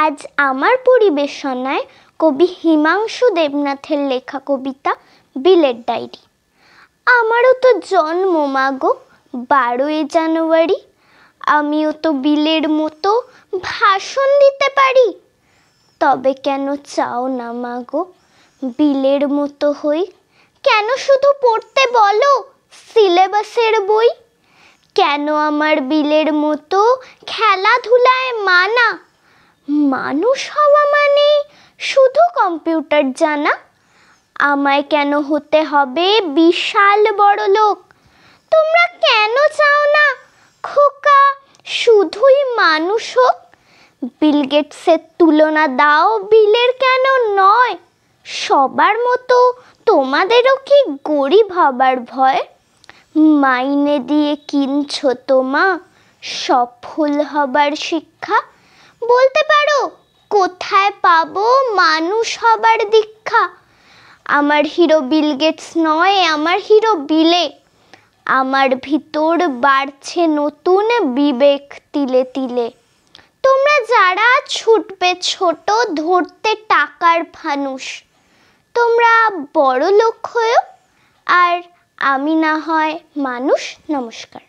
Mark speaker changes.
Speaker 1: আজ আমার পরিবেশনায় কবি হিমাংশু দেবনাথের লেখা কবিতা বিলের ডায়েরি। আমারও তো জন্ম মাগো 12ই জানুয়ারি, আমিও তো বিলের মতো ভাষণ দিতে পারি। তবে কেন চাও না মাগো বিলের মতো হই? কেন শুধু পড়তে বলো সিলেবাসের বই? কেন আমার বিলের মতো খেলাধুলায় মানা? মানুষ হওয়া মানে শুধু কম্পিউটার জানা? আমায় কেন হতে হবে বিশাল বড় লোক? তোমরা কেন চাও না খোকা শুধুই মানুষ হোক? বিল গেটসের তুলনা দাও বিলের কেন নয়? সবার মতো তোমাদেরও কি গরিব হবার ভয়? মাইনে দিয়ে কিনছো তোমা সফল হবার শিক্ষা? বলতে পারো কোথায় পাবো মানুষ হবার দীক্ষা? আমার হিরো বিল গেটস নয়, আমার হিরো বিলে। আমার ভিতর বাড়ছে নতুন বিবেক তিলে তিলে। তোমরা যারা ছুটবে ছোট ধরতে টাকার ফানুস, তোমরা বড় লোক হয়েও আর আমি না হয় মানুষ। নমস্কার।